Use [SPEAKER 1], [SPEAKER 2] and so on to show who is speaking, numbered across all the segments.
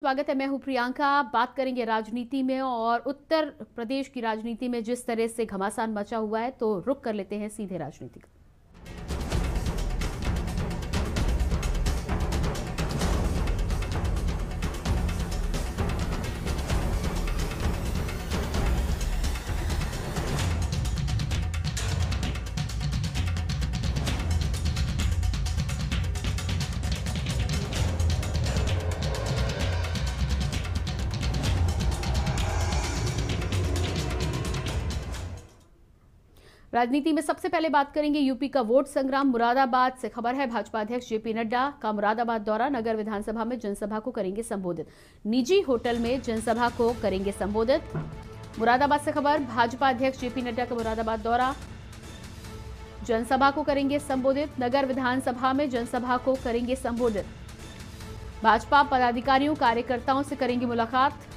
[SPEAKER 1] स्वागत है। मैं हूं प्रियंका। बात करेंगे राजनीति में और उत्तर प्रदेश की राजनीति में जिस तरह से घमासान मचा हुआ है, तो रुक कर लेते हैं सीधे राजनीति का। राजनीति में सबसे पहले बात करेंगे यूपी का वोट संग्राम। मुरादाबाद से खबर है, भाजपा अध्यक्ष जेपी नड्डा का मुरादाबाद दौरा। नगर विधानसभा में जनसभा को करेंगे संबोधित। निजी होटल में जनसभा को करेंगे संबोधित। मुरादाबाद से खबर, भाजपा अध्यक्ष जेपी नड्डा का मुरादाबाद दौरा, जनसभा को करेंगे संबोधित। नगर विधानसभा में जनसभा को करेंगे संबोधित। भाजपा पदाधिकारियों कार्यकर्ताओं से करेंगे मुलाकात।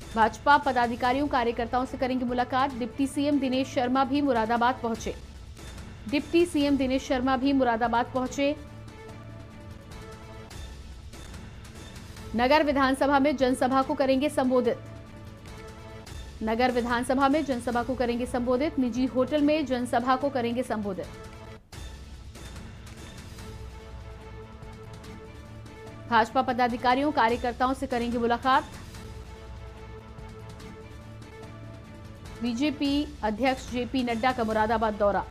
[SPEAKER 1] भाजपा पदाधिकारियों कार्यकर्ताओं से करेंगे मुलाकात। डिप्टी सीएम दिनेश शर्मा भी मुरादाबाद पहुंचे। डिप्टी सीएम दिनेश शर्मा भी मुरादाबाद पहुंचे। नगर विधानसभा में जनसभा को करेंगे संबोधित। नगर विधानसभा में जनसभा को करेंगे संबोधित। निजी होटल में जनसभा को करेंगे संबोधित। भाजपा पदाधिकारियों कार्यकर्ताओं से करेंगे मुलाकात। बीजेपी अध्यक्ष जेपी नड्डा का मुरादाबाद दौरा।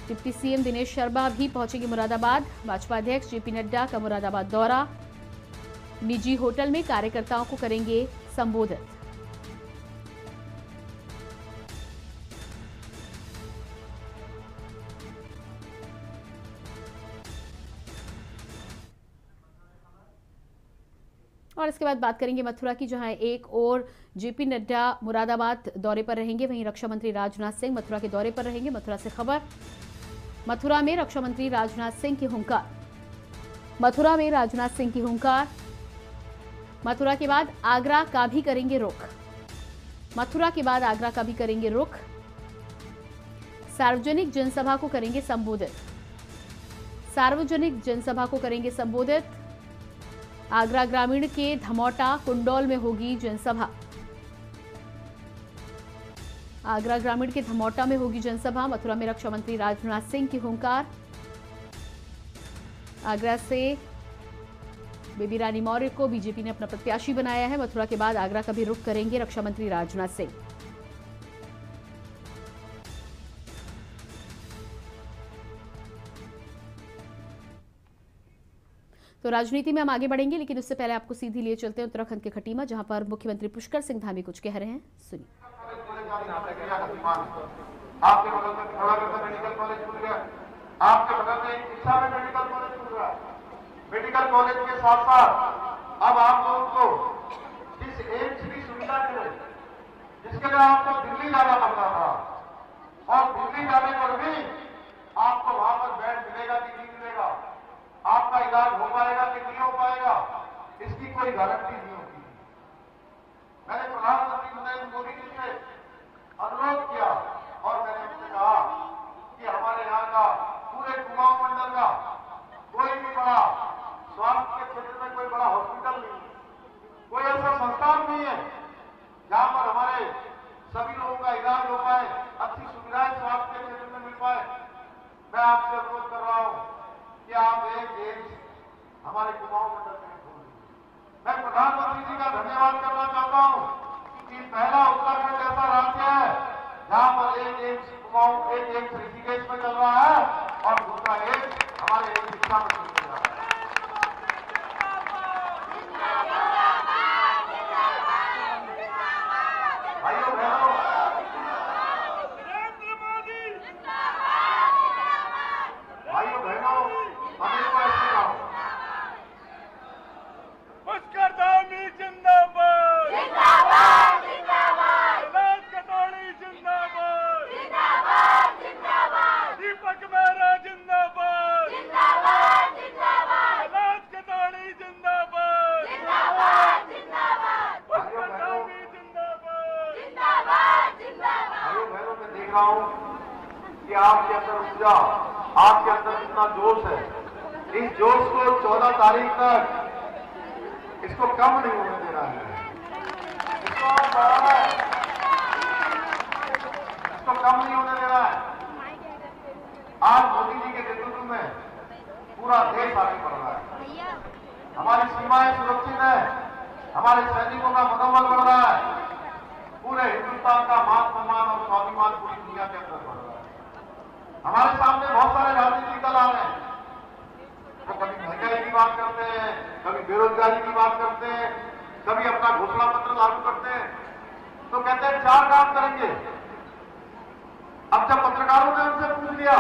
[SPEAKER 1] डिप्टी सीएम दिनेश शर्मा भी पहुंचेंगे मुरादाबाद। भाजपा अध्यक्ष जेपी नड्डा का मुरादाबाद दौरा। निजी होटल में कार्यकर्ताओं को करेंगे संबोधित। और इसके बाद बात करेंगे मथुरा की, जहां एक और जेपी नड्डा मुरादाबाद दौरे पर रहेंगे, वहीं रक्षा मंत्री राजनाथ सिंह मथुरा के दौरे पर रहेंगे। मथुरा से खबर, मथुरा में रक्षा मंत्री राजनाथ सिंह की हुंकार। मथुरा में राजनाथ सिंह की हुंकार। मथुरा के बाद आगरा का भी करेंगे रुख। मथुरा के बाद आगरा का भी करेंगे रुख। सार्वजनिक जनसभा को करेंगे संबोधित। सार्वजनिक जनसभा को करेंगे संबोधित। आगरा ग्रामीण के धमौटा कुंडौल में होगी जनसभा। आगरा ग्रामीण के धमौटा में होगी जनसभा। मथुरा में रक्षा मंत्री राजनाथ सिंह की हुंकार। आगरा से बेबी रानी मौर्य को बीजेपी ने अपना प्रत्याशी बनाया है। मथुरा के बाद आगरा का भी रुख करेंगे रक्षा मंत्री राजनाथ सिंह। तो राजनीति में हम आगे बढ़ेंगे, लेकिन उससे पहले आपको सीधी लिए चलते हैं उत्तराखंड के खटीमा, जहां पर मुख्यमंत्री पुष्कर सिंह धामी कुछ कह रहे हैं। सुनिए।
[SPEAKER 2] आपके बगल में थोड़ा मेडिकल कॉलेज खुल गया, आपके बगल में शिक्षा में मेडिकल कॉलेज खुल गया। मेडिकल कॉलेज के साथ साथ अब आप लोगों को इस एम्स की सुविधा मिले, जिसके लिए आपको दिल्ली जाना पड़ता था, और दिल्ली जाने पर भी आपको वहां पर बेड मिलेगा कि नहीं मिलेगा, आपका इलाज हो पाएगा कि नहीं हो पाएगा, इसकी कोई गारंटी नहीं होती। मैंने प्रधानमंत्री नरेंद्र मोदी जी से अनुरोध किया और मैंने उनसे कहा कि हमारे यहाँ का पूरे कुमाऊं मंडल का कोई भी बड़ा स्वास्थ्य के क्षेत्र में कोई बड़ा हॉस्पिटल नहीं है, कोई ऐसा संस्थान नहीं है जहां पर हमारे सभी लोगों का इलाज हो पाए, अच्छी सुविधाएं स्वास्थ्य के क्षेत्र में मिल पाए। मैं आपसे अनुरोध कर रहा हूं कि आप एक एम्स हमारे कुमाऊं मंडल में खोल दीजिए। मैं प्रधानमंत्री जी का धन्यवाद करना चाहता हूं कि पहला उत्तराखंड ऐसा राज्य है जहां पर एक एम्स कुमाऊं, एक एम्स ऋषिकेश में चल रहा है और दूसरा एम्स हमारे एक शिक्षा में चल रहा है। भाइयों बहनों, भाइयों बहनों, हमें को ऐसे कहो,
[SPEAKER 3] पुष्कर धामी जिंदाबाद, जिंदाबाद, जिंदाबाद, राज कटोरी जिंदाबाद, जिंदाबाद, जिंदाबाद, दीपक मेहरा जिंदाबाद, जिंदाबाद, जिंदाबाद, राज कटोरी जिंदाबाद, जिंदाबाद, जिंदाबाद, पुष्कर धामी जिंदाबाद, जिंदाबाद, जिंदाबाद।
[SPEAKER 2] भाइयों बहनों, मैं देख रहा हूं कि आपके अंदर ऊर्जा, आपके अंदर कितना जोश है। इस जोश को 14 तारीख तक इसको कम नहीं होने देना है, इसको कम नहीं होने देना है। आज मोदी जी के नेतृत्व में पूरा देश आगे बढ़ रहा है, हमारी सीमाएं सुरक्षित है, हमारे सैनिकों का मनोबल बढ़ रहा है, पूरे हिंदुस्तान का मान सम्मान और स्वाभिमान पूरी दुनिया के अंदर बढ़ रहा है। हमारे सामने बहुत सारे राजनीतिक दल आ रहे हैं, तो कभी महंगाई की बात करते हैं, कभी बेरोजगारी की बात करते हैं, कभी अपना घोषणा पत्र लागू करते हैं, तो कहते हैं 4 काम करेंगे। अब जब पत्रकारों ने उनसे पूछ लिया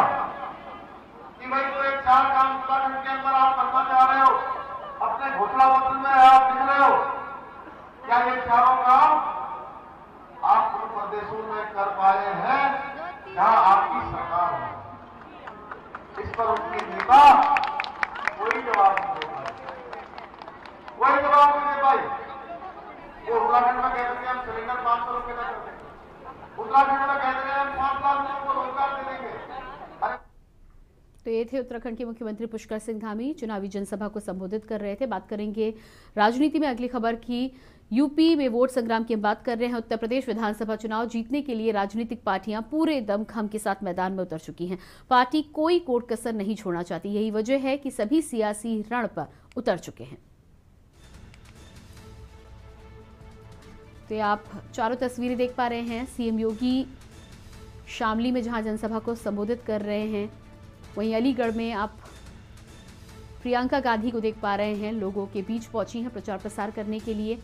[SPEAKER 2] कि भाई तो 4 काम उत्तराखंड के अंदर आप करना चाह रहे हो, अपने घोषणा पत्र में आप लिख रहे हो, क्या ये 4 काम आप उन प्रदेशों में कर पाए हैं जहां आपकी सरकार है? इस पर उनकी नेता कोई जवाब नहीं दे पाई, कोई जवाब नहीं दे पाई। वो उत्तराखंड में कहते थे हम सिलेंडर 500 रुपए का कर देंगे, उत्तराखंड में कहते थे हम 5 लाख लोगों को रोजगार दे देंगे।
[SPEAKER 1] तो ये थे उत्तराखंड के मुख्यमंत्री पुष्कर सिंह धामी, चुनावी जनसभा को संबोधित कर रहे थे। बात करेंगे राजनीति में अगली खबर की। यूपी में वोट संग्राम की हम बात कर रहे हैं। उत्तर प्रदेश विधानसभा चुनाव जीतने के लिए राजनीतिक पार्टियां पूरे दमखम के साथ मैदान में उतर चुकी हैं। पार्टी कोई कोट कसर नहीं छोड़ना चाहती, यही वजह है कि सभी सियासी रण पर उतर चुके हैं। तो आप चारों तस्वीरें देख पा रहे हैं, सीएम योगी शामली में जहां जनसभा को संबोधित कर रहे हैं, वहीं अलीगढ़ में आप प्रियंका गांधी को देख पा रहे हैं, लोगों के बीच पहुंची हैं प्रचार प्रसार करने के लिए।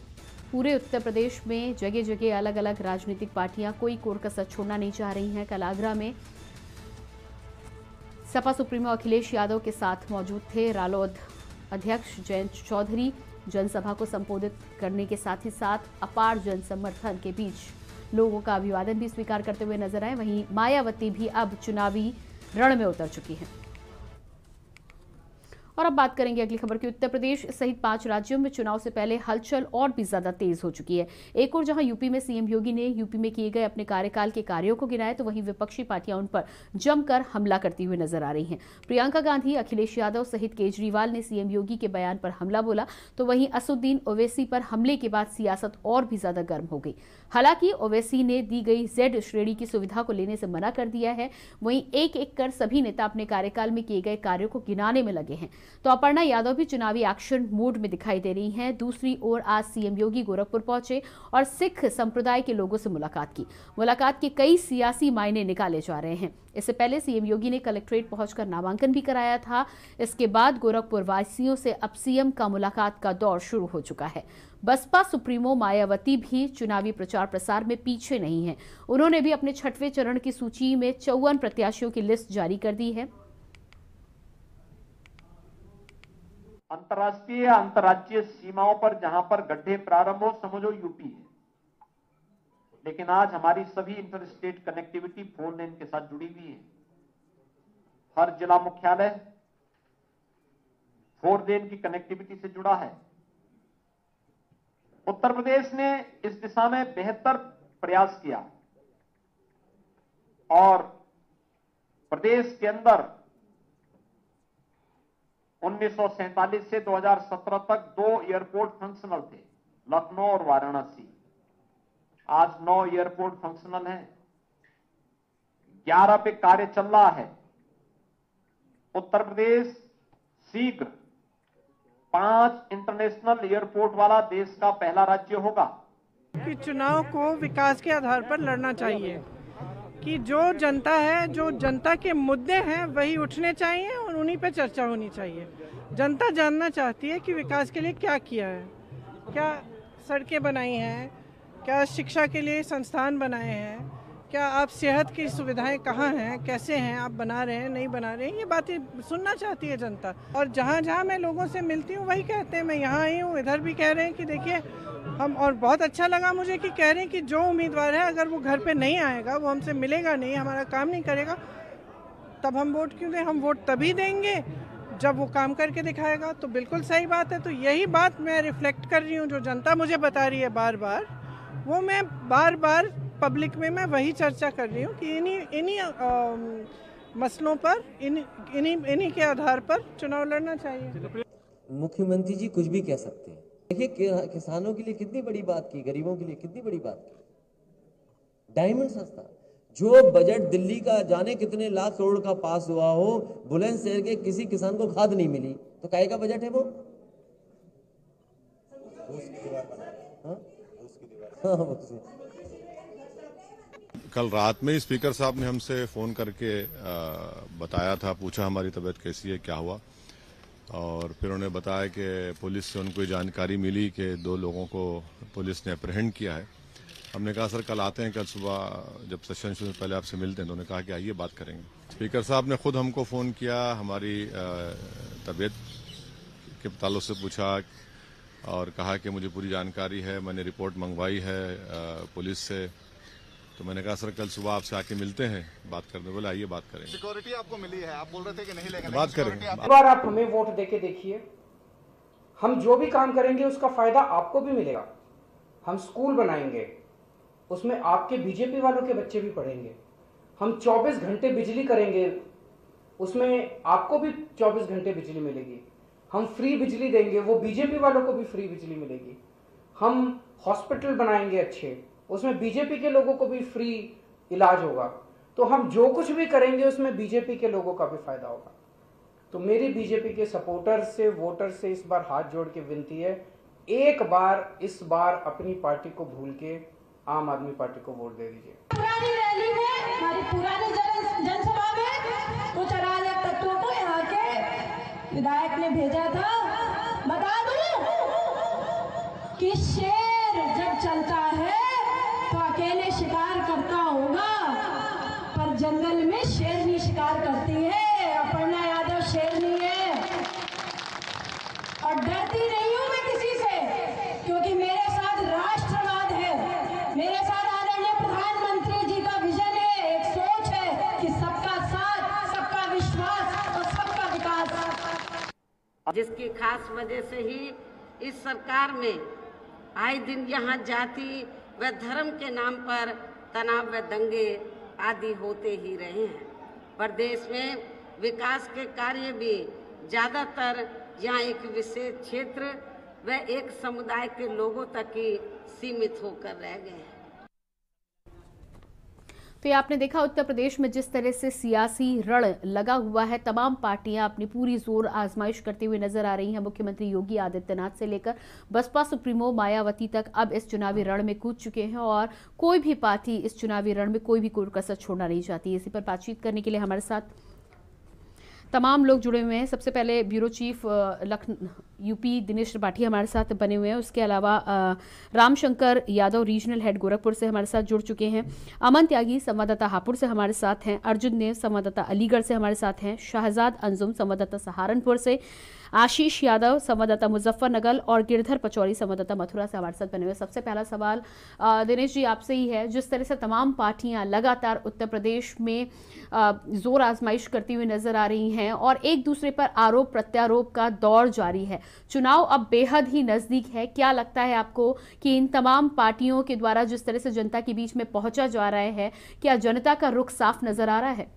[SPEAKER 1] पूरे उत्तर प्रदेश में जगह जगह अलग अलग राजनीतिक पार्टियां कोई कोर कसर छोड़ना नहीं चाह रही हैं। कल आगरा में सपा सुप्रीमो अखिलेश यादव के साथ मौजूद थे रालोद अध्यक्ष जयंत चौधरी। जनसभा को संबोधित करने के साथ ही साथ अपार जन समर्थन के बीच लोगों का अभिवादन भी स्वीकार करते हुए नजर आए। वहीं मायावती भी अब चुनावी रण में उतर चुकी है। और अब बात करेंगे अगली खबर की। उत्तर प्रदेश सहित 5 राज्यों में चुनाव से पहले हलचल और भी ज्यादा तेज हो चुकी है। एक और जहां यूपी में सीएम योगी ने यूपी में किए गए अपने कार्यकाल के कार्यों को गिनाया, तो वहीं विपक्षी पार्टियां उन पर जमकर हमला करती हुई नजर आ रही हैं। प्रियंका गांधी, अखिलेश यादव सहित केजरीवाल ने सीएम योगी के बयान पर हमला बोला, तो वहीं असदुद्दीन ओवैसी पर हमले के बाद सियासत और भी ज्यादा गर्म हो गई। हालांकि ओवैसी ने दी गई Z श्रेणी की सुविधा को लेने से मना कर दिया है। वहीं एक एक कर सभी नेता अपने कार्यकाल में किए गए कार्यों को गिनाने में लगे हैं। तो अपर्णा यादव भी चुनावी एक्शन मोड में दिखाई दे रही हैं। दूसरी ओर आज सीएम योगी गोरखपुर पहुंचे और सिख संप्रदाय के लोगों से मुलाकात की। मुलाकात के कई सियासी मायने निकाले जा रहे हैं। इससे पहले सीएम योगी ने कलेक्ट्रेट पहुंचकर नामांकन भी कराया था। इसके बाद गोरखपुर वासियों से अब सीएम का मुलाकात का दौर शुरू हो चुका है। बसपा सुप्रीमो मायावती भी चुनावी प्रचार प्रसार में पीछे नहीं है। उन्होंने भी अपने 6वें चरण की सूची में 54 प्रत्याशियों की लिस्ट जारी कर दी है।
[SPEAKER 4] अंतर्राष्ट्रीय अंतर्राज्यीय सीमाओं पर जहां पर गड्ढे प्रारंभ हो, समझो यूपी है। लेकिन आज हमारी सभी इंटर स्टेट कनेक्टिविटी 4 लेन के साथ जुड़ी हुई है। हर जिला मुख्यालय 4 लेन की कनेक्टिविटी से जुड़ा है। उत्तर प्रदेश ने इस दिशा में बेहतर प्रयास किया और प्रदेश के अंदर 1947 से 2017 तक 2 एयरपोर्ट फंक्शनल थे, लखनऊ और वाराणसी। आज 9 एयरपोर्ट फंक्शनल हैं, 11 पे कार्य चल रहा है। उत्तर प्रदेश शीघ्र 5 इंटरनेशनल एयरपोर्ट वाला देश का पहला राज्य होगा।
[SPEAKER 5] कि चुनाव को विकास के आधार पर लड़ना चाहिए, कि जो जनता है, जो जनता के मुद्दे हैं वही उठने चाहिए और उन्हीं पे चर्चा होनी चाहिए। जनता जानना चाहती है कि विकास के लिए क्या किया है, क्या सड़कें बनाई हैं, क्या शिक्षा के लिए संस्थान बनाए हैं, क्या आप सेहत की सुविधाएं कहाँ हैं, कैसे हैं, आप बना रहे हैं नहीं बना रहे हैं, ये बातें सुनना चाहती है जनता। और जहाँ जहाँ मैं लोगों से मिलती हूँ वही कहते हैं, मैं यहाँ आई हूँ, इधर भी कह रहे हैं कि देखिए हम, और बहुत अच्छा लगा मुझे कि कह रहे हैं कि जो उम्मीदवार है अगर वो घर पे नहीं आएगा, वो हमसे मिलेगा नहीं, हमारा काम नहीं करेगा, तब हम वोट क्यों दें? हम वोट तभी देंगे जब वो काम करके दिखाएगा। तो बिल्कुल सही बात है। तो यही बात मैं रिफ्लेक्ट कर रही हूँ, जो जनता मुझे बता रही है बार बार, वो मैं बार बार पब्लिक में मैं वही चर्चा कर रही हूँ कि इन्हीं मसलों पर इन्हीं के आधार पर चुनाव लड़ना चाहिए।
[SPEAKER 6] मुख्यमंत्री जी कुछ भी कह सकते हैं। देखिए किसानों के लिए कितनी बड़ी बात की, गरीबों के लिए कितनी बड़ी बात की। डायमंड सस्ता, जो बजट दिल्ली का जाने कितने लाख करोड़ का पास हुआ हो, बुलंदशहर के किसी किसान को खाद नहीं मिली, तो काहे का बजट है वो?
[SPEAKER 7] कल रात में ही स्पीकर साहब ने हमसे फ़ोन करके बताया था, पूछा हमारी तबीयत कैसी है, क्या हुआ, और फिर उन्होंने बताया कि पुलिस से उनको जानकारी मिली कि 2 लोगों को पुलिस ने अप्रहेंड किया है। हमने कहा सर कल आते हैं, कल सुबह जब सेशन शुरू पहले आपसे मिलते हैं, तो उन्होंने कहा कि आइए बात करेंगे। स्पीकर साहब ने खुद हमको फ़ोन किया, हमारी तबीयत के ताल्लुक से पूछा और कहा कि मुझे पूरी जानकारी है, मैंने रिपोर्ट मंगवाई है पुलिस से। तो मैंने कहा सर कल सुबह आपसे आके मिलते हैं, बात करने। बोले आइए बात करेंगे।
[SPEAKER 8] सिक्योरिटी आपको मिली है, आप बोल रहे थे कि नहीं लेंगे,
[SPEAKER 7] बात करेंगे।
[SPEAKER 9] एक बार आप हमें वोट देके देखिए, हम जो भी काम करेंगे उसका फायदा आपको भी मिलेगा। हम स्कूल बनाएंगे, उसमें आपके बीजेपी वालों के बच्चे भी पढ़ेंगे। हम 24 घंटे बिजली करेंगे, उसमें आपको भी 24 घंटे बिजली मिलेगी। हम फ्री बिजली देंगे, वो बीजेपी वालों को भी फ्री बिजली मिलेगी। हम हॉस्पिटल बनाएंगे अच्छे, उसमें बीजेपी के लोगों को भी फ्री इलाज होगा। तो हम जो कुछ भी करेंगे उसमें बीजेपी के लोगों का भी फायदा होगा। तो मेरी बीजेपी के सपोर्टर से, वोटर से इस बार हाथ जोड़ के विनती है, एक बार इस बार अपनी पार्टी को भूल के आम आदमी पार्टी को वोट दे दीजिए।
[SPEAKER 10] पुरानी रैली में, हमारी पुरानी जनसभा में कुछ अराजक तत्वों को यहाँ के विधायक ने भेजा था। बता दूं कि शेर जब चलता है तो अकेले शिकार करता होगा, पर जंगल में शेरनी शिकार करती है। अपर्णा यादव शेरनी है और डरती नहीं हूं मैं किसी से, क्योंकि मेरे साथ राष्ट्रवाद है, मेरे साथ आदरणीय प्रधानमंत्री जी का विजन है, एक सोच है कि सबका साथ, सबका विश्वास और सबका विकास,
[SPEAKER 11] जिसकी खास वजह से ही इस सरकार में आए दिन यहाँ जाति व धर्म के नाम पर तनाव व दंगे आदि होते ही रहे हैं। प्रदेश में विकास के कार्य भी ज्यादातर यहाँ एक विशेष क्षेत्र व एक समुदाय के लोगों तक ही सीमित होकर रह गए हैं।
[SPEAKER 1] तो ये आपने देखा उत्तर प्रदेश में जिस तरह से सियासी रण लगा हुआ है, तमाम पार्टियां अपनी पूरी जोर आजमाइश करते हुए नजर आ रही हैं। मुख्यमंत्री योगी आदित्यनाथ से लेकर बसपा सुप्रीमो मायावती तक अब इस चुनावी रण में कूद चुके हैं और कोई भी पार्टी इस चुनावी रण में कोई भी कसर छोड़ना नहीं चाहती। इसी पर बातचीत करने के लिए हमारे साथ तमाम लोग जुड़े हुए हैं। सबसे पहले bureau chief UP Dinesh Tripathi हमारे साथ बने हुए हैं। उसके अलावा रामशंकर यादव रीजनल हेड गोरखपुर से हमारे साथ जुड़ चुके हैं। अमन त्यागी संवाददाता हापुड़ से हमारे साथ हैं। अर्जुन देव संवाददाता अलीगढ़ से हमारे साथ हैं। शाहजाद अंजुम संवाददाता सहारनपुर से, आशीष यादव संवाददाता मुजफ्फरनगर और गिरधर पचौरी संवाददाता मथुरा से हमारे साथ बने हुए। सबसे पहला सवाल दिनेश जी आपसे ही है, जिस तरह से तमाम पार्टियां लगातार उत्तर प्रदेश में जोर आजमाइश करती हुई नजर आ रही हैं और एक दूसरे पर आरोप प्रत्यारोप का दौर जारी है, चुनाव अब बेहद ही नजदीक है, क्या लगता है आपको कि इन तमाम पार्टियों के द्वारा जिस तरह से जनता के बीच में पहुंचा जा रहा है, क्या जनता का रुख साफ नजर आ रहा है?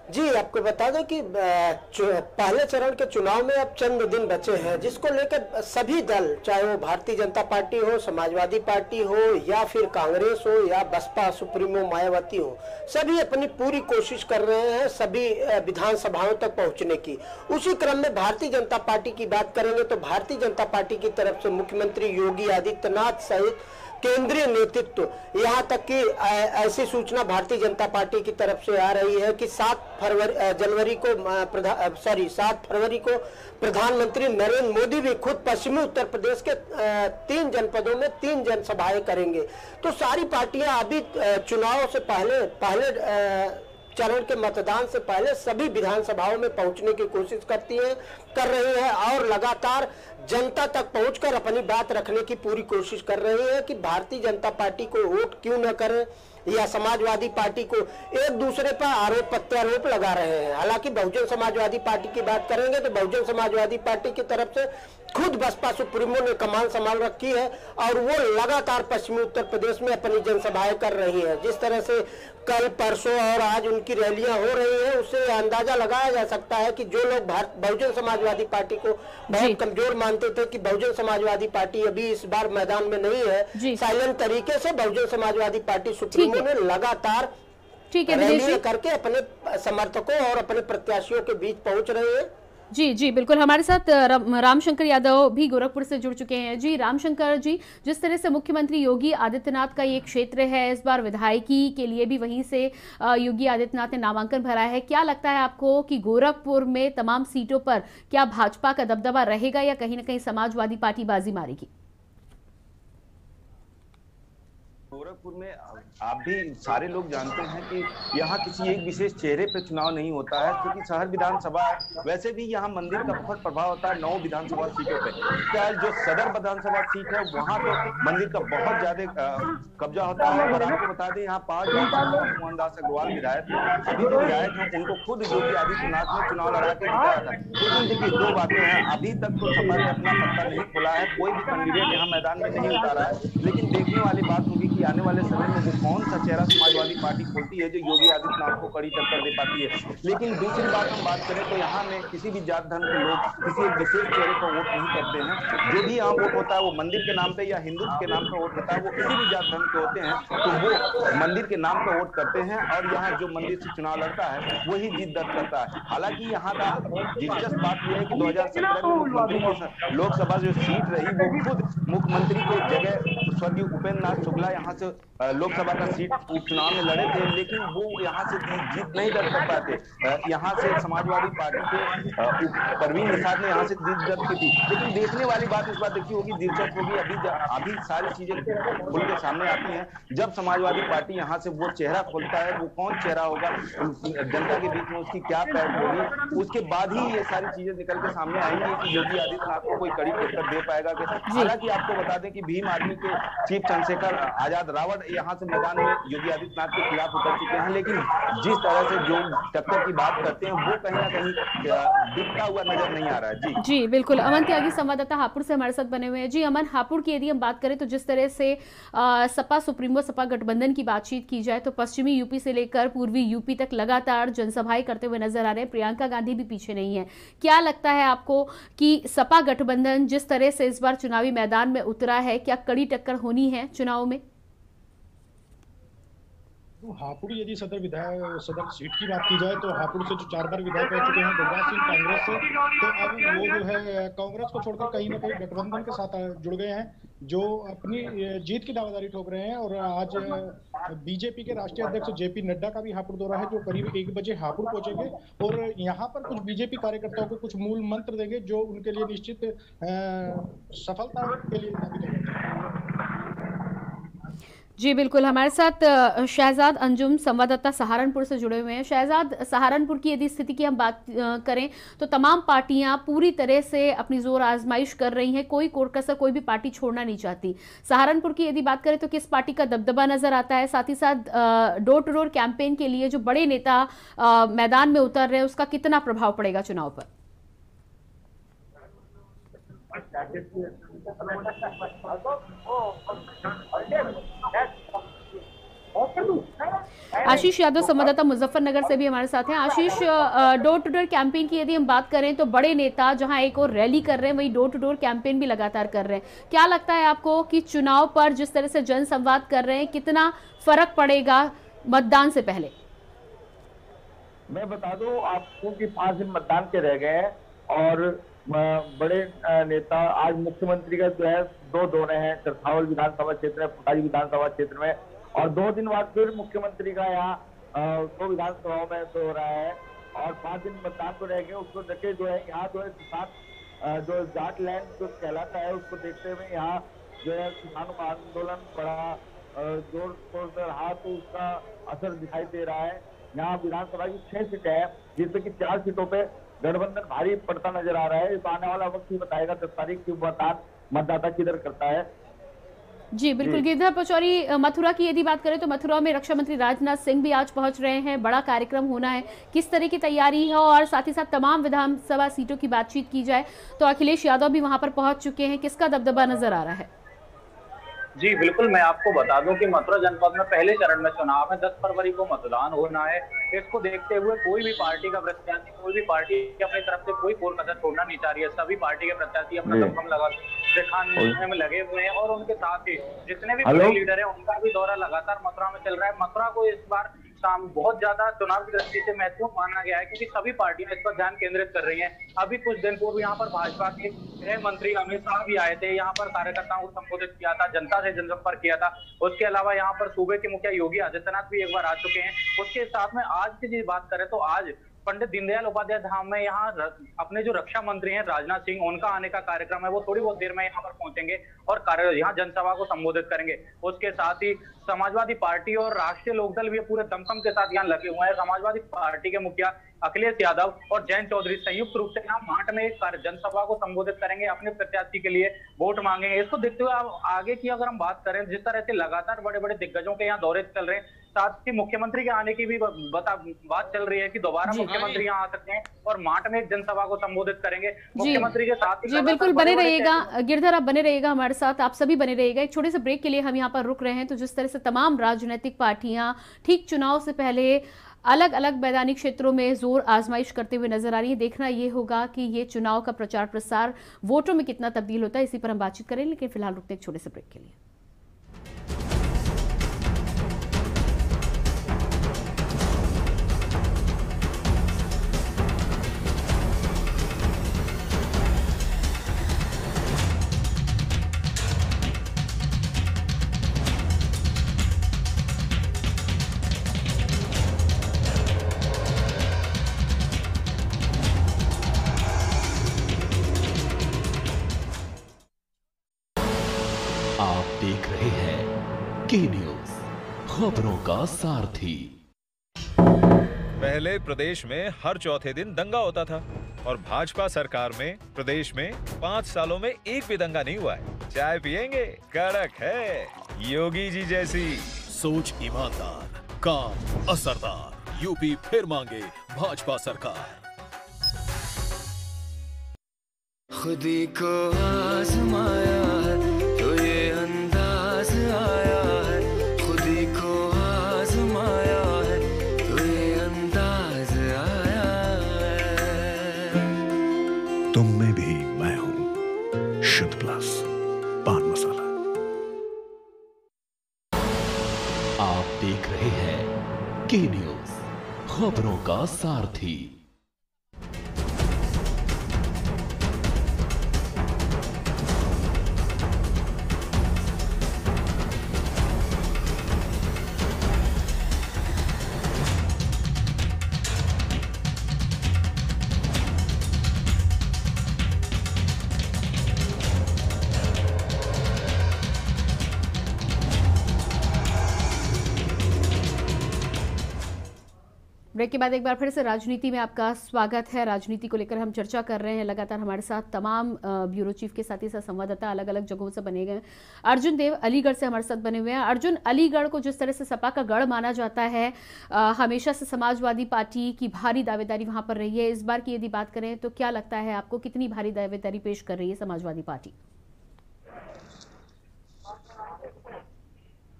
[SPEAKER 12] जी, आपको बता दें कि पहले चरण के चुनाव में अब चंद दिन बचे हैं, जिसको लेकर सभी दल, चाहे वो भारतीय जनता पार्टी हो, समाजवादी पार्टी हो या फिर कांग्रेस हो या बसपा सुप्रीमो मायावती हो, सभी अपनी पूरी कोशिश कर रहे हैं सभी विधानसभाओं तक पहुंचने की। उसी क्रम में भारतीय जनता पार्टी की बात करेंगे तो भारतीय जनता पार्टी की तरफ से मुख्यमंत्री योगी आदित्यनाथ सहित केंद्रीय नेतृत्व, यहाँ तक कि ऐसी सूचना भारतीय जनता पार्टी की तरफ से आ रही है कि 7 फरवरी को प्रधानमंत्री नरेंद्र मोदी भी खुद पश्चिमी उत्तर प्रदेश के 3 जनपदों में 3 जनसभाएं करेंगे। तो सारी पार्टियां अभी चुनाव से पहले चरण के मतदान से पहले सभी विधानसभाओं में पहुंचने की कोशिश कर रही है और लगातार जनता तक पहुंचकर अपनी बात रखने की पूरी कोशिश कर रही है कि भारतीय जनता पार्टी को वोट क्यों न करें, या समाजवादी पार्टी को एक दूसरे पर आरोप प्रत्यारोप लगा रहे हैं। हालांकि बहुजन समाजवादी पार्टी की बात करेंगे तो बहुजन समाजवादी पार्टी की तरफ से खुद बसपा सुप्रीमो ने कमान संभाल रखी है और वो लगातार पश्चिमी उत्तर प्रदेश में अपनी जनसभाएं कर रही है। जिस तरह से कल परसों और आज उनकी रैलियां हो रही हैं, उससे अंदाजा लगाया जा सकता है कि जो लोग बहुजन समाजवादी पार्टी को बहुत कमजोर मानते थे कि बहुजन समाजवादी पार्टी अभी इस बार मैदान में नहीं है, साइलेंट तरीके से बहुजन समाजवादी पार्टी सुप्रीमो ने लगातार रैलियां करके अपने समर्थकों और अपने प्रत्याशियों के बीच पहुंच रहे हैं।
[SPEAKER 1] जी बिल्कुल, हमारे साथ रामशंकर यादव भी गोरखपुर से जुड़ चुके हैं। जी रामशंकर जी, जिस तरह से मुख्यमंत्री योगी आदित्यनाथ का ये क्षेत्र है, इस बार विधायकी के लिए भी वहीं से योगी आदित्यनाथ ने नामांकन भरा है, क्या लगता है आपको कि गोरखपुर में तमाम सीटों पर क्या भाजपा का दबदबा रहेगा या कहीं ना कहीं समाजवादी पार्टी बाजी मारेगी?
[SPEAKER 13] गोरखपुर में आप भी सारे लोग जानते हैं कि यहाँ किसी एक विशेष चेहरे पर चुनाव नहीं होता है, क्योंकि शहर विधानसभा है। वैसे भी यहाँ मंदिर का बहुत प्रभाव होता है 9 विधानसभा सीटों पे। क्या जो सदर विधानसभा सीट है वहाँ तो मंदिर का बहुत ज्यादा कब्जा होता है। और आपको बता दें यहाँ 5 मोहनदास अग्रवाल विधायक अभी जो विधायक हैं उनको खुद योगी आदित्यनाथ ने चुनाव लड़ा के जिताया था। लेकिन देखिए 2 बातें हैं, अभी तक तो सपा ने अपना पत्ता नहीं खोला है, कोई भी कैंडिडेट यहाँ मैदान में नहीं उतारा है। लेकिन देखने वाली बात होगी कि आने वाले समय में वो कौन सा चेहरा समाजवादी पार्टी खोलती है जो योगी आदित्यनाथ को कड़ी टक्कर दे पाती है। लेकिन दूसरी बात हम बात करें तो यहाँ में किसी भी जात धर्म के लोग किसी एक विशेष चेहरे पर वोट नहीं करते हैं। जो भी यहाँ वोट होता है वो मंदिर के नाम पे या हिंदुत्व के नाम पर वोट होता है, वो किसी भी जात धर्म के होते हैं तो वो मंदिर के नाम पर वोट करते हैं और यहाँ जो मंदिर से चुनाव लड़ता है वही जीत दर्ज करता है। हालांकि यहाँ का दिलचस्प बात यह है कि 2017 में मुख्यमंत्री की लोकसभा जो सीट रही वो खुद मुख्यमंत्री के जगह स्वर्गीय उपेंद्र नाथ शुक्ला यहाँ से लोकसभा का सीट उपचुनाव में लड़े थे, लेकिन वो यहाँ से जीत नहीं दर्ज कर पाते। यहाँ से समाजवादी पार्टी के परवीन निषाद ने यहाँ से जीत दर्ज की थी। लेकिन देखने वाली बात इस बार देखी होगी, दिलचस्प होगी, अभी सारी चीजें खुल के सामने आती हैं। जब समाजवादी पार्टी यहाँ से वो चेहरा खोलता है, वो कौन चेहरा होगा, जनता के बीच में उसकी क्या पैठ होगी, उसके बाद ही ये सारी चीजें निकल के सामने आएंगी कि योगी आदित्यनाथ को कोई कड़ी टक्कर दे पाएगा कैसे। हालांकि आपको बता दें कि भीम आर्मी के चीफ चंद्रशेखर आजाद रावत यहाँ से मैदान में योगी आदित्यनाथ के खिलाफ उतर चुके हैं, लेकिन जिस तरह से जो टक्कर की बात करते हैं वो कहीं ना कहीं दिखता हुआ नजर नहीं आ रहा है।
[SPEAKER 1] जी बिल्कुल, अमन त्यागी संवाददाता हापुड़ से हमारे साथ बने हुए हैं। जी अमन, हापुड़ की यदि हम बात करें तो जिस तरह से सपा सुप्रीमो सपा गठबंधन की बातचीत की जाए तो पश्चिमी यूपी से लेकर पूर्वी यूपी तक लगातार जनसभाएं करते हुए नजर आ रहे हैं। प्रियंका गांधी भी पीछे नहीं है। क्या लगता है आपको कि सपा गठबंधन जिस तरह से इस बार चुनावी मैदान में उतरा है, क्या कड़ी टक्कर होनी है चुनाव में?
[SPEAKER 14] हापुड़ यदि सदर सीट की बात की जाए तो हापुड़ से जो 4 बार विधायक रह चुके हैं गुरबाज सिंह कांग्रेस से, तो अब वो जो है कांग्रेस को छोड़कर कहीं ना कहीं गठबंधन के साथ जुड़ गए हैं, जो अपनी जीत की दावेदारी ठोक रहे हैं। और आज बीजेपी के राष्ट्रीय अध्यक्ष जेपी नड्डा का भी हापुड़ दौरा है, जो करीब 1 बजे हापुड़ पहुंचेंगे और यहाँ पर कुछ बीजेपी कार्यकर्ताओं को कुछ मूल मंत्र देंगे जो उनके लिए निश्चित सफलता के लिए साबित होगा।
[SPEAKER 1] जी बिल्कुल, हमारे साथ शहजाद अंजुम संवाददाता सहारनपुर से जुड़े हुए हैं। शहजाद, सहारनपुर की यदि स्थिति की हम बात करें तो तमाम पार्टियां पूरी तरह से अपनी जोर आजमाइश कर रही हैं, कोई कोर कसर कोई भी पार्टी छोड़ना नहीं चाहती। सहारनपुर की यदि बात करें तो किस पार्टी का दबदबा नजर आता है, साथ ही साथ डोर टू डोर कैंपेन के लिए जो बड़े नेता मैदान में उतर रहे हैं उसका कितना प्रभाव पड़ेगा चुनाव पर? आशीष यादव संवाददाता मुजफ्फरनगर से भी हमारे साथ हैं। आशीष, डोर टू डोर कैंपेन की यदि हम बात करें तो बड़े नेता जहां एक और रैली कर रहे हैं वहीं डोर टू डोर कैंपेन भी लगातार कर रहे हैं। क्या लगता है आपको कि चुनाव पर जिस तरह से जन संवाद कर रहे हैं कितना फर्क पड़ेगा मतदान से पहले?
[SPEAKER 15] मैं बता दूं आपको कि 5 दिन मतदान के रह गए हैं और बड़े नेता आज मुख्यमंत्री का जो है 2 दौरे हैं, चरथावल विधानसभा क्षेत्र में, फुटाई विधानसभा क्षेत्र में, और 2 दिन बाद फिर मुख्यमंत्री का यहाँ 2 विधानसभाओं में दौरा है और 5 दिन मतदान को रह गए। उसको देखे जो है यहाँ जो है किसान जो जाट लैंड जो कहलाता है उसको देखते हुए यहाँ जो है किसानों का आंदोलन बड़ा जोर शोर से रहा, तो उसका असर दिखाई दे रहा है। यहाँ विधानसभा की 6 सीटें हैं जिससे कि 4 सीटों पे गठबंधन भारी पड़ता नजर आ रहा है। तो आने वाला वक्त ही बताएगा 10 तारीख की मतदाता किधर करता है।
[SPEAKER 1] जी बिल्कुल। गिरधर पचौरी, मथुरा की यदि बात करें तो मथुरा में रक्षा मंत्री राजनाथ सिंह भी आज पहुंच रहे हैं, बड़ा कार्यक्रम होना है, किस तरह की तैयारी है? और साथ ही साथ तमाम विधानसभा सीटों की बातचीत की जाए तो अखिलेश यादव भी वहां पर पहुंच चुके हैं, किसका दबदबा नजर आ रहा है?
[SPEAKER 16] जी बिल्कुल, मैं आपको बता दूं कि मथुरा जनपद में पहले चरण में चुनाव है, 10 फरवरी को मतदान होना है। इसको देखते हुए कोई भी पार्टी का प्रत्याशी, कोई भी पार्टी अपनी तरफ से कोई कोर कसर छोड़ना नहीं चाह रही है। सभी पार्टी के प्रत्याशी अपना दमखम लगा दिखाने में लगे हुए हैं और उनके साथ ही जितने भी बड़े लीडर हैं उनका भी दौरा लगातार मथुरा में चल रहा है। मथुरा को इस बार बहुत ज्यादा चुनाव की दृष्टि से महत्वपूर्ण माना गया है क्योंकि सभी पार्टियां इस पर ध्यान केंद्रित कर रही हैं। अभी कुछ दिन पूर्व यहाँ पर भाजपा के गृह मंत्री अमित शाह भी आए थे, यहाँ पर कार्यकर्ताओं को संबोधित किया था, जनता से जनसंपर्क किया था। उसके अलावा यहाँ पर सूबे के मुखिया योगी आदित्यनाथ भी एक बार आ चुके हैं। उसके साथ में आज की बात करें तो आज पंडित दीनदयाल उपाध्याय धाम में यहाँ अपने जो रक्षा मंत्री हैं राजनाथ सिंह, उनका आने का कार्यक्रम है। वो थोड़ी बहुत देर में यहाँ पर पहुंचेंगे और यहाँ जनसभा को संबोधित करेंगे। उसके साथ ही समाजवादी पार्टी और राष्ट्रीय लोकदल भी पूरे दमखम के साथ यहाँ लगे हुए हैं। समाजवादी पार्टी के मुखिया अखिलेश यादव और जयंत चौधरी संयुक्त रूप से यहाँ मार्ट में एक जनसभा को संबोधित करेंगे, अपने प्रत्याशी के लिए वोट मांगेंगे। इसको देखते हुए आगे की अगर हम बात करें, जिस तरह से लगातार बड़े बड़े दिग्गजों के यहाँ दौरे चल रहे हैं, साथ ही मुख्यमंत्री के आने की भी बात चल रही है कि दोबारा मुख्यमंत्री यहाँ आ सकते हैं और मार्ट में एक जनसभा को संबोधित करेंगे मुख्यमंत्री के साथ।
[SPEAKER 1] जी बिल्कुल, बने रहिएगा गिरधर, आप बने रहिएगा हमारे साथ, आप सभी बने रहिएगा। एक छोटे से ब्रेक के लिए हम यहाँ पर रुक रहे हैं। तो जिस तरह से तमाम राजनीतिक पार्टियां ठीक चुनाव से पहले अलग अलग मैदानी क्षेत्रों में जोर आजमाइश करते हुए नजर आ रही है, देखना यह होगा कि ये चुनाव का प्रचार प्रसार वोटों में कितना तब्दील होता है, इसी पर हम बातचीत करें। लेकिन फिलहाल रुकते हैं एक छोटे से ब्रेक के लिए।
[SPEAKER 17] देख रहे हैं की न्यूज, खबरों का सारथी।
[SPEAKER 18] पहले प्रदेश में हर चौथे दिन दंगा होता था और भाजपा सरकार में प्रदेश में 5 सालों में एक भी दंगा नहीं हुआ है। चाय पिएंगे? कड़क है योगी जी जैसी।
[SPEAKER 17] सोच ईमानदार, काम असरदार, यूपी फिर मांगे भाजपा सरकार।
[SPEAKER 19] खुदी को आजमाया है तो ये अंदाज आया है, खुदी को आजमाया है तो ये अंदाज आया है।
[SPEAKER 20] तुम में भी मैं हूं, शुद्ध प्लस पान मसाला।
[SPEAKER 17] आप देख रहे हैं की न्यूज, खबरों का सारथी।
[SPEAKER 1] ब्रेक के बाद एक बार फिर से राजनीति में आपका स्वागत है। राजनीति को लेकर हम चर्चा कर रहे हैं। लगातार हमारे साथ तमाम ब्यूरो चीफ के साथ ही साथ संवाददाता अलग अलग जगहों से बने गए। अर्जुन देव अलीगढ़ से हमारे साथ बने हुए हैं। अर्जुन, अलीगढ़ को जिस तरह से सपा का गढ़ माना जाता है, हमेशा से समाजवादी पार्टी की भारी दावेदारी वहां पर रही है। इस बार की यदि बात करें तो क्या लगता है आपको, कितनी भारी दावेदारी पेश कर रही है समाजवादी पार्टी?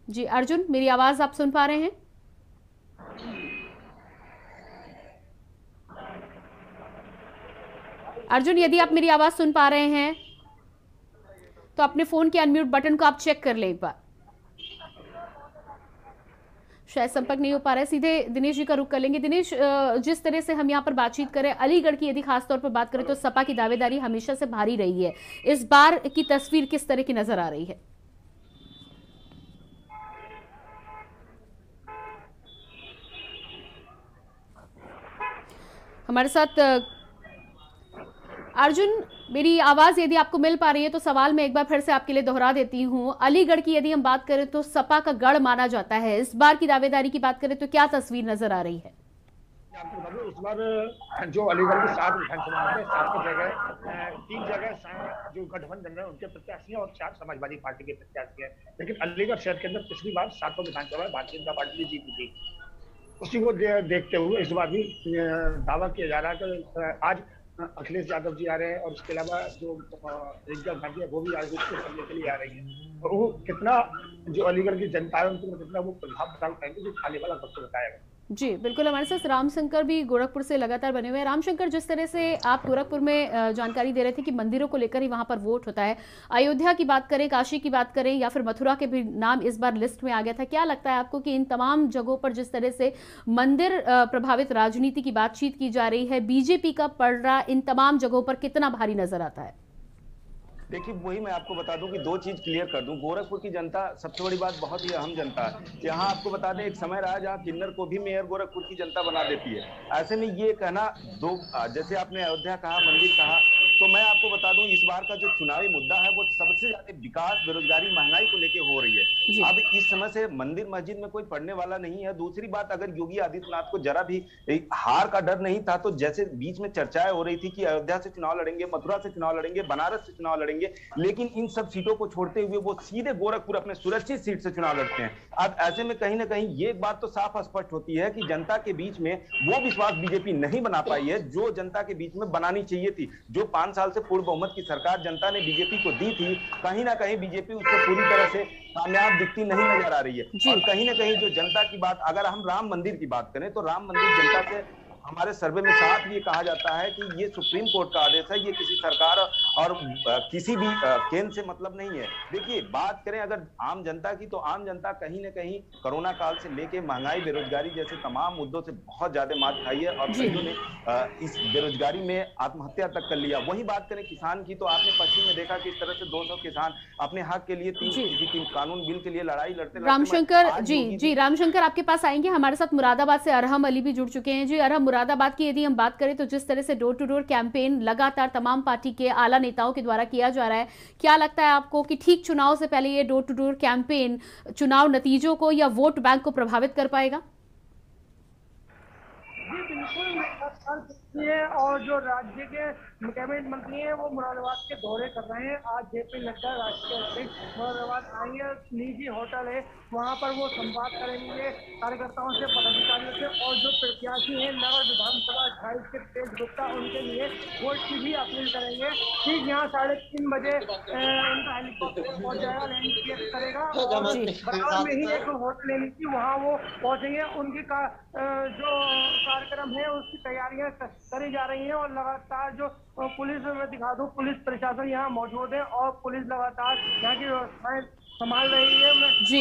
[SPEAKER 1] जी अर्जुन, मेरी आवाज आप सुन पा रहे हैं? अर्जुन, यदि आप मेरी आवाज सुन पा रहे हैं तो अपने फोन के अनम्यूट बटन को आप चेक कर लें एक बार। शायद संपर्क नहीं हो पा रहा है। सीधे दिनेश जी का रुख कर लेंगे। दिनेश, जिस तरह से हम यहाँ पर बातचीत करें, अलीगढ़ की यदि खास तौर पर बात करें तो सपा की दावेदारी हमेशा से भारी रही है। इस बार की तस्वीर किस तरह की नजर आ रही है? हमारे साथ अर्जुन, मेरी आवाज यदि आपको मिल पा रही है तो सवाल मैं एक बार फिर से आपके लिए दोहरा देती हूं। अलीगढ़ की यदि हम बात करें तो सपा का गढ़ माना जाता है। इस बार की दावेदारी की बात करें तो क्या तस्वीर नजर आ रही है?
[SPEAKER 14] आपको बता दूं, इस बार जो अलीगढ़ की 7 विधानसभा में 7 जगह 3 जगह जो गठबंधन है उनके प्रत्याशी हैं और 4 समाजवादी पार्टी के प्रत्याशी हैं। लेकिन अलीगढ़ शहर के अंदर पिछली बार 7 विधानसभा भारतीय जनता पार्टी की जीती थी। उसी को देखते हुए इस बार भी दावा किया जा रहा है कि आज अखिलेश यादव जी आ रहे हैं और उसके अलावा जो प्रियंका गांधी है वो भी आज उसके करने के लिए आ रही है। और वो कितना जो अलीगढ़ की जनता है उनको कितना वो प्रभाव डाल पाएंगे जो आने वाला वक्त बताएगा।
[SPEAKER 1] जी बिल्कुल, हमारे साथ रामशंकर भी गोरखपुर से लगातार बने हुए हैं। रामशंकर, जिस तरह से आप गोरखपुर में जानकारी दे रहे थे कि मंदिरों को लेकर ही वहां पर वोट होता है, अयोध्या की बात करें, काशी की बात करें या फिर मथुरा के भी नाम इस बार लिस्ट में आ गया था, क्या लगता है आपको कि इन तमाम जगहों पर जिस तरह से मंदिर प्रभावित राजनीति की बातचीत की जा रही है, बीजेपी का पलड़ा इन तमाम जगहों पर कितना भारी नजर आता है?
[SPEAKER 13] देखिए, वही मैं आपको बता दूं कि 2 चीज क्लियर कर दूं। गोरखपुर की जनता सबसे बड़ी बात बहुत ही अहम जनता है। यहाँ आपको बता दें, एक समय रहा जहाँ किन्नर को भी मेयर गोरखपुर की जनता बना देती है। ऐसे में ये कहना जैसे आपने अयोध्या कहा, मंदिर कहा, तो मैं आपको बता दूं इस बार का जो चुनावी मुद्दा है वो सबसे ज्यादा विकास, बेरोजगारी, महंगाई को लेकर हो रही है। अब इस समय से मंदिर मस्जिद में कोई पढ़ने वाला नहीं है। दूसरी बात, अगर योगी आदित्यनाथ को जरा भी हार का डर नहीं था तो जैसे बीच में चर्चाएं हो रही थी कि अयोध्या से चुनाव लड़ेंगे, मथुरा से चुनाव लड़ेंगे, बनारस से चुनाव लड़ेंगे, लेकिन इन सब सीटों को छोड़ते हुए वो सीधे गोरखपुर अपने सुरक्षित सीट से चुनाव लड़ते हैं। अब ऐसे में कहीं ना कहीं ये बात तो साफ स्पष्ट होती है कि जनता के बीच में वो विश्वास बीजेपी नहीं बना पाई है जो जनता के बीच में बनानी चाहिए थी। जो 5 साल से पूर्ण बहुमत की सरकार जनता ने बीजेपी को दी थी, कहीं ना कहीं बीजेपी उसको पूरी तरह से कामयाब दिखती नहीं नजर आ रही है। और कहीं ना कहीं जो जनता की बात, अगर हम राम मंदिर की बात करें तो राम मंदिर जनता से हमारे सर्वे में साफ ये कहा जाता है कि ये सुप्रीम कोर्ट का आदेश है, ये किसी सरकार और किसी भी केंद्र से मतलब नहीं है। देखिए, बात करें अगर आम जनता की, तो आम जनता कहीं ना कहीं कोरोना काल से लेके महंगाई, बेरोजगारी जैसे तमाम मुद्दों से बहुत ज्यादा मात खाई है और कईयों ने इस बेरोजगारी में आत्महत्या तक कर लिया। वही बात करें किसान की, तो आपने पश्चिम में देखा कि इस तरह से 200 किसान अपने हक के लिए किसी कानून बिल के लिए लड़ाई लड़ते।
[SPEAKER 1] रामशंकर जी, रामशंकर आपके पास आएंगे। हमारे साथ मुरादाबाद से अरहम अली भी जुड़ चुके हैं। जी अरहम, मुरादाबाद की यदि हम बात करें तो जिस तरह से डोर टू डोर कैंपेन लगातार तमाम पार्टी के आला नेताओं के द्वारा किया जा रहा है, क्या लगता है आपको कि ठीक चुनाव से पहले ये डोर टू डोर कैंपेन चुनाव नतीजों को या वोट बैंक को प्रभावित कर पाएगा?
[SPEAKER 5] जी बिल्कुल, और जो राज्य के कैबिनेट मंत्री हैं वो मुरादाबाद के दौरे कर रहे हैं। आज जेपी नड्डा राष्ट्रीय अध्यक्ष मुरादाबाद आएंगे। निजी होटल है, वहाँ पर वो संवाद करेंगे कार्यकर्ताओं से, पदाधिकारियों से, और जो प्रत्याशी हैं नगर विधानसभा 28 के तेज गुप्ता, उनके लिए वोट की भी अपील करेंगे। ठीक यहाँ 3:30 बजे उनका हेलीकॉप्टर पहुँच जाएगा, लैंडस्केप करेगा और बराबर में ही एक होटल लेनी थी, वहाँ वो पहुँचेंगे। उनकी जो कार्यक्रम है उसकी तैयारियां करी जा रही हैं और लगातार जो पुलिस में दिखा दूं, पुलिस प्रशासन यहाँ मौजूद है और पुलिस लगातार यहाँ की व्यवस्थाएं संभाल रही है।
[SPEAKER 1] जी,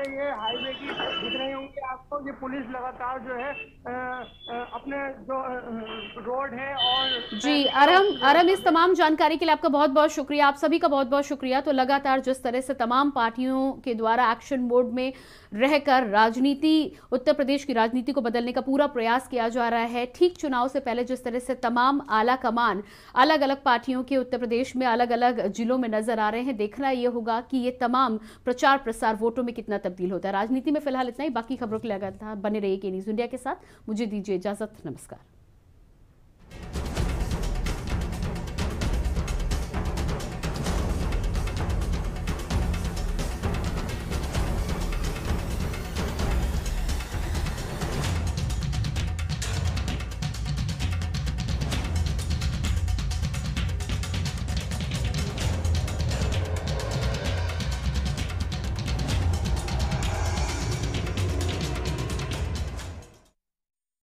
[SPEAKER 5] ये हाईवे की दिख रही होंगी आपको, ये पुलिस लगातार जो है अपने जो रोड है। और
[SPEAKER 1] जी अरहम, इस तमाम जानकारी के लिए आपका बहुत बहुत शुक्रिया, आप सभी का बहुत बहुत शुक्रिया। तो लगातार जिस तरह से तमाम पार्टियों के द्वारा एक्शन मोड में रहकर राजनीति, उत्तर प्रदेश की राजनीति को बदलने का पूरा प्रयास किया जा रहा है, ठीक चुनाव से पहले जिस तरह से तमाम आला कमान अलग अलग पार्टियों के उत्तर प्रदेश में अलग अलग जिलों में नजर आ रहे हैं, देखना यह होगा कि ये तमाम प्रचार प्रसार वोटों में कितना तब्दील होता है। राजनीति में फिलहाल इतना ही, बाकी खबरों के लिए लगातार बने रहिए के न्यूज़ इंडिया के साथ। मुझे दीजिए इजाजत, नमस्कार।